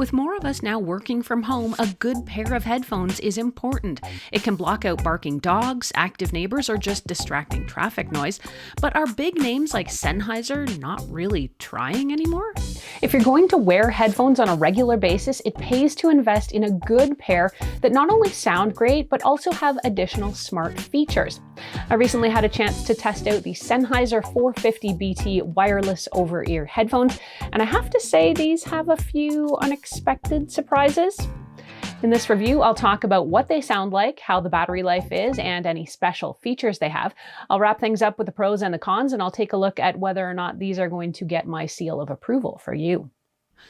With more of us now working from home, a good pair of headphones is important. It can block out barking dogs, active neighbors, or just distracting traffic noise. But are big names like Sennheiser not really trying anymore? If you're going to wear headphones on a regular basis, it pays to invest in a good pair that not only sound great, but also have additional smart features. I recently had a chance to test out the Sennheiser 450BT wireless over-ear headphones, and I have to say these have a few unexpected surprises. In this review, I'll talk about what they sound like, how the battery life is, and any special features they have. I'll wrap things up with the pros and the cons, and I'll take a look at whether or not these are going to get my seal of approval for you.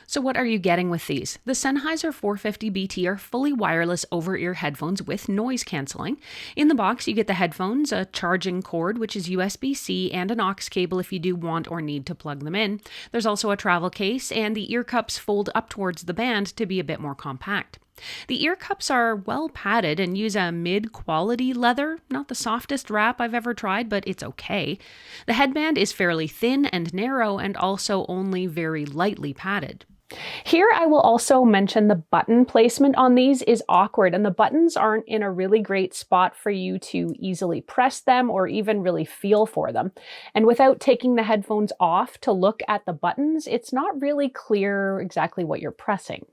So what are you getting with these? The Sennheiser 450BT are fully wireless over-ear headphones with noise cancelling. In the box, you get the headphones, a charging cord, which is USB-C, and an aux cable if you do want or need to plug them in. There's also a travel case, and the ear cups fold up towards the band to be a bit more compact. The ear cups are well padded and use a mid-quality leather, not the softest wrap I've ever tried, but it's okay. The headband is fairly thin and narrow and also only very lightly padded. Here I will also mention the button placement on these is awkward, and the buttons aren't in a really great spot for you to easily press them or even really feel for them. And without taking the headphones off to look at the buttons, it's not really clear exactly what you're pressing.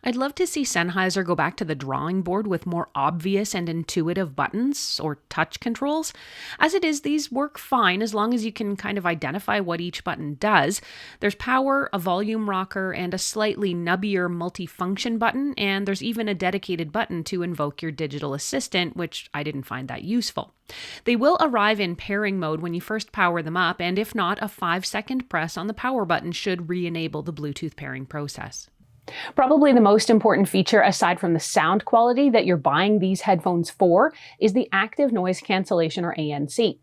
I'd love to see Sennheiser go back to the drawing board with more obvious and intuitive buttons or touch controls. As it is, these work fine as long as you can kind of identify what each button does. There's power, a volume rocker, and a slightly nubbier multifunction button, and there's even a dedicated button to invoke your digital assistant, which I didn't find that useful. They will arrive in pairing mode when you first power them up, and if not, a 5-second press on the power button should re-enable the Bluetooth pairing process. Probably the most important feature, aside from the sound quality that you're buying these headphones for, is the active noise cancellation, or ANC.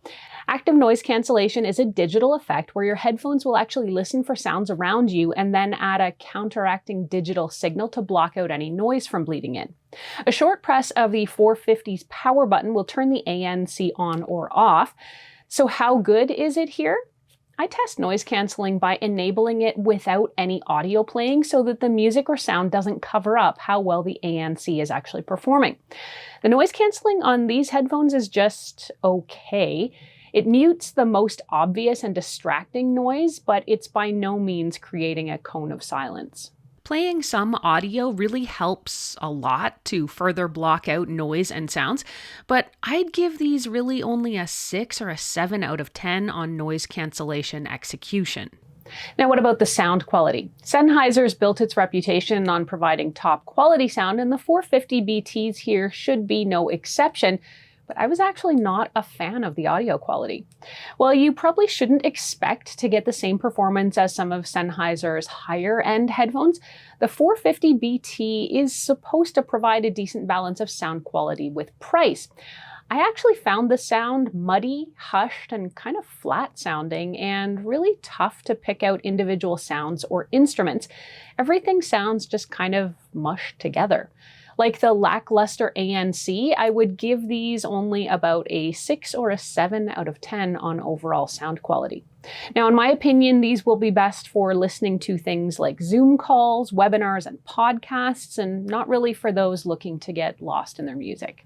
Active noise cancellation is a digital effect where your headphones will actually listen for sounds around you and then add a counteracting digital signal to block out any noise from bleeding in. A short press of the 450's power button will turn the ANC on or off. So how good is it here? I test noise cancelling by enabling it without any audio playing so that the music or sound doesn't cover up how well the ANC is actually performing. The noise cancelling on these headphones is just okay. It mutes the most obvious and distracting noise, but it's by no means creating a cone of silence. Playing some audio really helps a lot to further block out noise and sounds, but I'd give these really only a 6 or a 7 out of 10 on noise cancellation execution. Now, what about the sound quality? Sennheiser's built its reputation on providing top quality sound, and the 450BTs here should be no exception. But I was actually not a fan of the audio quality. While you probably shouldn't expect to get the same performance as some of Sennheiser's higher-end headphones, the 450BT is supposed to provide a decent balance of sound quality with price. I actually found the sound muddy, hushed, and kind of flat sounding, and really tough to pick out individual sounds or instruments. Everything sounds just kind of mushed together. Like the lackluster ANC, I would give these only about a 6 or a 7 out of 10 on overall sound quality. Now, in my opinion, these will be best for listening to things like Zoom calls, webinars, and podcasts, and not really for those looking to get lost in their music.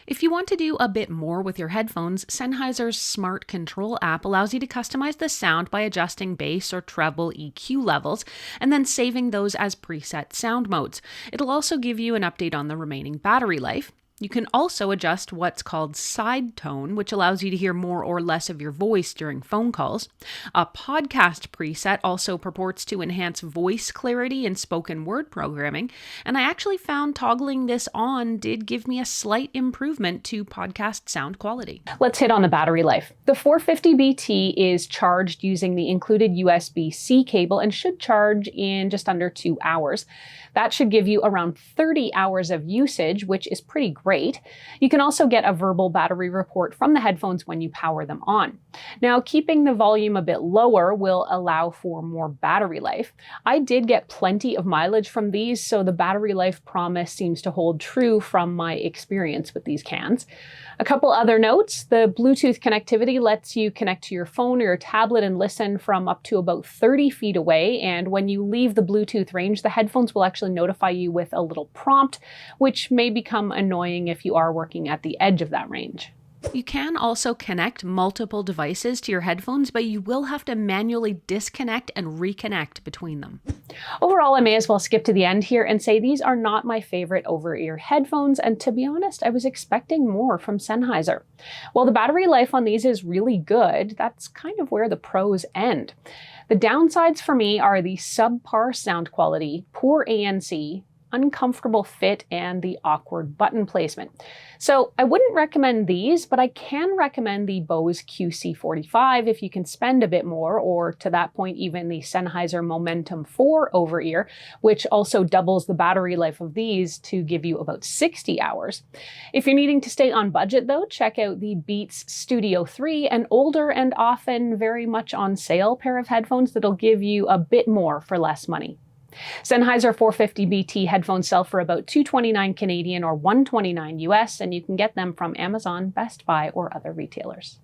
If you want to do a bit more with your headphones, Sennheiser's Smart Control app allows you to customize the sound by adjusting bass or treble EQ levels and then saving those as preset sound modes. It'll also give you an update on the remaining battery life. You can also adjust what's called side tone, which allows you to hear more or less of your voice during phone calls. A podcast preset also purports to enhance voice clarity in spoken word programming, and I actually found toggling this on did give me a slight improvement to podcast sound quality. Let's hit on the battery life. The 450BT is charged using the included USB-C cable and should charge in just under 2 hours. That should give you around 30 hours of usage, which is pretty great great. You can also get a verbal battery report from the headphones when you power them on. Now, keeping the volume a bit lower will allow for more battery life. I did get plenty of mileage from these, so the battery life promise seems to hold true from my experience with these cans. A couple other notes: the Bluetooth connectivity lets you connect to your phone or your tablet and listen from up to about 30 feet away, and when you leave the Bluetooth range, the headphones will actually notify you with a little prompt, which may become annoying if you are working at the edge of that range. You can also connect multiple devices to your headphones, but you will have to manually disconnect and reconnect between them. Overall, I may as well skip to the end here and say these are not my favorite over-ear headphones, and to be honest, I was expecting more from Sennheiser. While the battery life on these is really good, that's kind of where the pros end. The downsides for me are the subpar sound quality, poor ANC, uncomfortable fit, and the awkward button placement. So I wouldn't recommend these, but I can recommend the Bose QC45 if you can spend a bit more, or to that point even the Sennheiser Momentum 4 over-ear, which also doubles the battery life of these to give you about 60 hours. If you're needing to stay on budget though, check out the Beats Studio 3, an older and often very much on sale pair of headphones that'll give you a bit more for less money. Sennheiser 450BT headphones sell for about $229 Canadian or $129 US, and you can get them from Amazon, Best Buy, or other retailers.